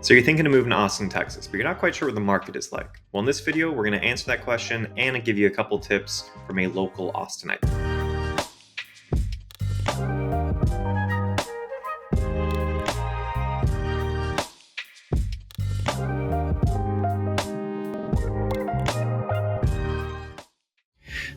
So you're thinking of moving to Austin, Texas, but you're not quite sure what the market is like. Well, in this video, we're going to answer that question and give you a couple tips from a local Austinite.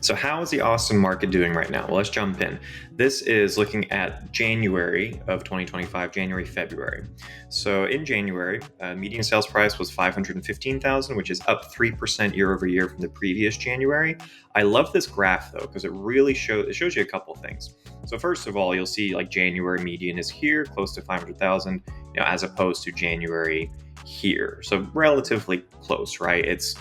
So how is the Austin market doing right now? Well, let's jump in. This is looking at January of 2025, January, February. So in January, median sales price was $515,000, which is up 3% year over year from the previous January. I love this graph though, because it really shows you a couple things. So first of all, you'll see like January median is here, close to 500,000, as opposed to January here. So relatively close, right? It's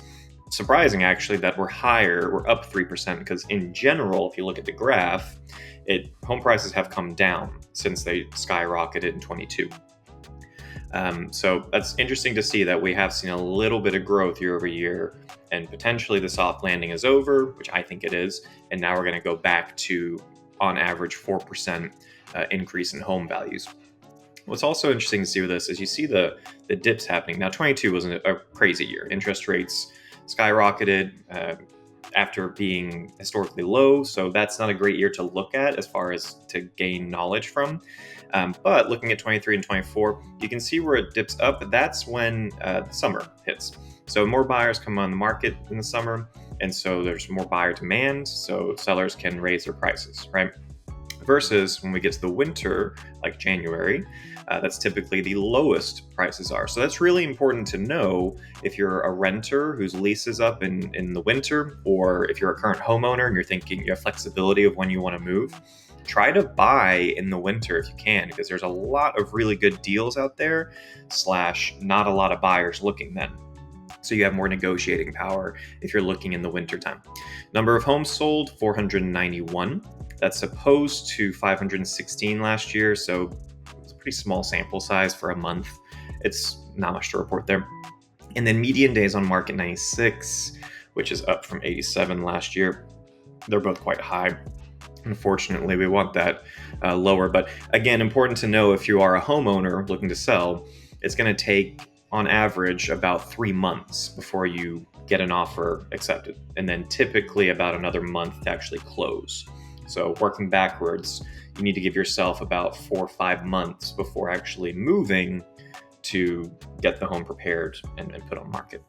surprising actually that we're up 3%, because in general, if you look at the graph, home prices have come down since they skyrocketed in 22. So that's interesting to see that we have seen a little bit of growth year over year, and potentially the soft landing is over, which I think it is, and now we're going to go back to, on average, 4% increase in home values. What's also interesting to see with this is you see the dips happening. Now, 22 wasn't a crazy year. Interest rates skyrocketed after being historically low, so that's not a great year to look at as far as to gain knowledge from. But looking at 23 and 24, you can see where it dips up. That's when the summer hits. So more buyers come on the market in the summer, and so there's more buyer demand, so sellers can raise their prices, right? Versus when we get to the winter, like January, that's typically the lowest prices are. So that's really important to know if you're a renter whose lease is up in the winter, or if you're a current homeowner and you're thinking you have flexibility of when you want to move. Try to buy in the winter if you can, because there's a lot of really good deals out there, / not a lot of buyers looking then. So you have more negotiating power if you're looking in the wintertime. Number of homes sold, 491. That's opposed to 516 last year, so it's a pretty small sample size for a month. It's not much to report there. And then median days on market, 96, which is up from 87 last year. They're both quite high. Unfortunately, we want that lower. But again, important to know, if you are a homeowner looking to sell, it's going to take, on average, about 3 months before you get an offer accepted, and then typically about another month to actually close. So working backwards, you need to give yourself about 4 or 5 months before actually moving to get the home prepared and put on market.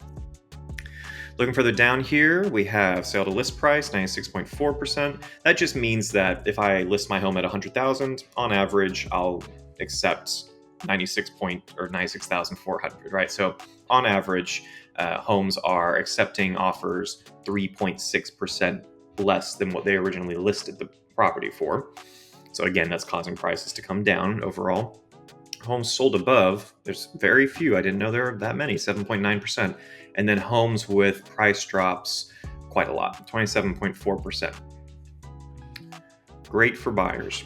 Looking further down here, we have sale to list price, 96.4%. That just means that if I list my home at 100,000, on average, I'll accept 96,400, right? So on average, homes are accepting offers 3.6% less than what they originally listed the property for. So again, that's causing prices to come down overall. Homes sold above, there's very few. I didn't know there were that many, 7.9%. And then homes with price drops quite a lot, 27.4%. Great for buyers.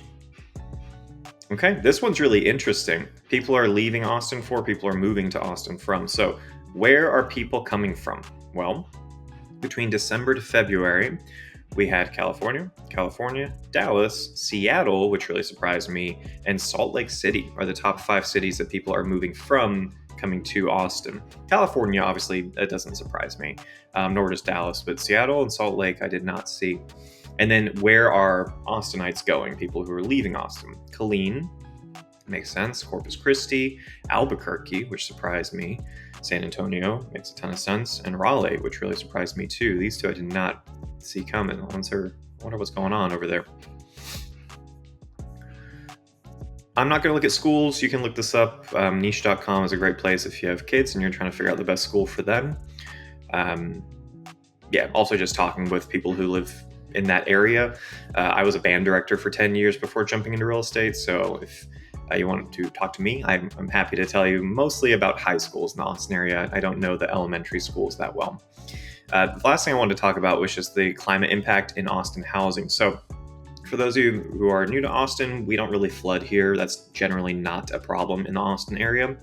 Okay, this one's really interesting. People are leaving Austin for, people are moving to Austin from. So where are people coming from? Well, between December to February, we had California, Dallas, Seattle, which really surprised me, and Salt Lake City are the top 5 cities that people are moving from, coming to Austin. California, obviously, that doesn't surprise me, nor does Dallas, but Seattle and Salt Lake I did not see. And then where are Austinites going? People who are leaving Austin. Killeen, makes sense. Corpus Christi, Albuquerque, which surprised me. San Antonio, makes a ton of sense. And Raleigh, which really surprised me too. These two I did not see coming. I wonder what's going on over there. I'm not going to look at schools. You can look this up. Niche.com is a great place if you have kids and you're trying to figure out the best school for them. Also just talking with people who live in that area. I was a band director for 10 years before jumping into real estate. So if you want to talk to me, I'm happy to tell you mostly about high schools in the Austin area. I don't know the elementary schools that well. The last thing I wanted to talk about was just the climate impact in Austin housing. So for those of you who are new to Austin, we don't really flood here. That's generally not a problem in the Austin area.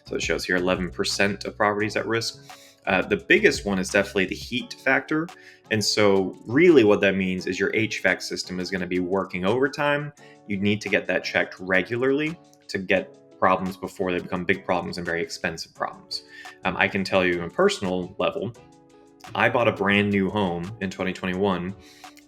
So it shows here 11% of properties at risk. The biggest one is definitely the heat factor. And so really what that means is your HVAC system is going to be working overtime. You need to get that checked regularly to get problems before they become big problems and very expensive problems. I can tell you on a personal level, I bought a brand new home in 2021,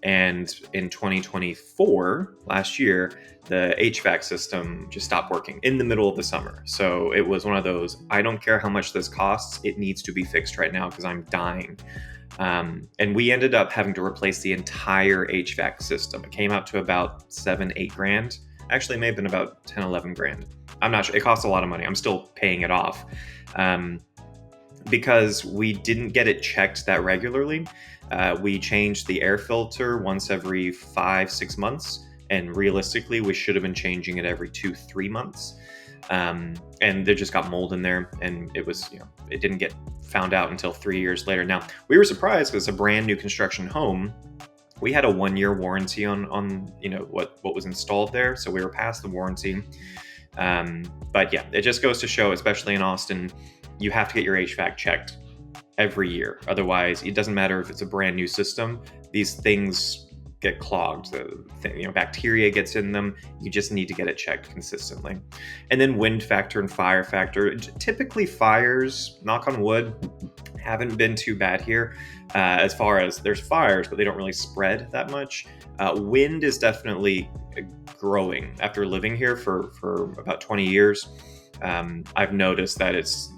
and in 2024, last year, the HVAC system just stopped working in the middle of the summer. So it was one of those, I don't care how much this costs, it needs to be fixed right now because I'm dying. And we ended up having to replace the entire HVAC system. It came out to about 7, 8 grand. Actually, it may have been about 10, 11 grand. I'm not sure. It costs a lot of money. I'm still paying it off. Because we didn't get it checked that regularly. We changed the air filter once every 5, 6 months, and realistically, we should have been changing it every 2, 3 months. And there just got mold in there, and it was, it didn't get found out until 3 years later. Now, we were surprised because it's a brand new construction home. We had a 1-year warranty on what was installed there, so we were past the warranty. But yeah, it just goes to show, especially in Austin, you have to get your HVAC checked every year. Otherwise, it doesn't matter if it's a brand new system. These things get clogged. Bacteria gets in them. You just need to get it checked consistently. And then wind factor and fire factor. Typically, fires, knock on wood, haven't been too bad here. As far as there's fires, but they don't really spread that much. Wind is definitely growing. After living here for about 20 years, I've noticed that it's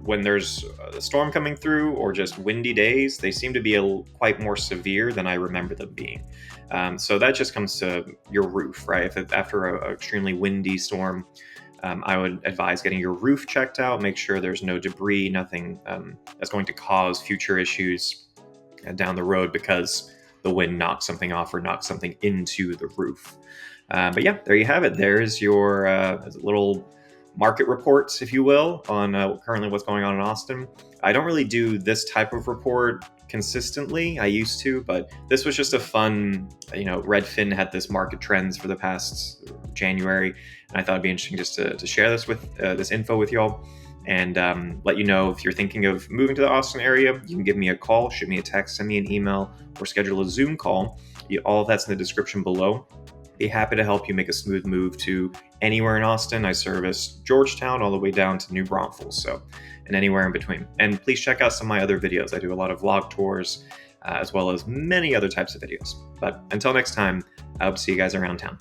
when there's a storm coming through or just windy days, they seem to be quite more severe than I remember them being. So that just comes to your roof, right? After an extremely windy storm, I would advise getting your roof checked out, make sure there's no debris, nothing that's going to cause future issues down the road because the wind knocks something off or knocks something into the roof. But yeah, there you have it. There's your little market reports, if you will, on currently what's going on in Austin. I don't really do this type of report consistently. I used to, but this was just a fun, Redfin had this market trends for the past January, and I thought it'd be interesting just to share this with this info with y'all and let you know if you're thinking of moving to the Austin area. You can give me a call, shoot me a text, send me an email, or schedule a Zoom call. All of that's in the description below. Be happy to help you make a smooth move to anywhere in Austin. I service Georgetown all the way down to New Braunfels, and anywhere in between. And please check out some of my other videos. I do a lot of vlog tours, as well as many other types of videos. But until next time, I hope to see you guys around town.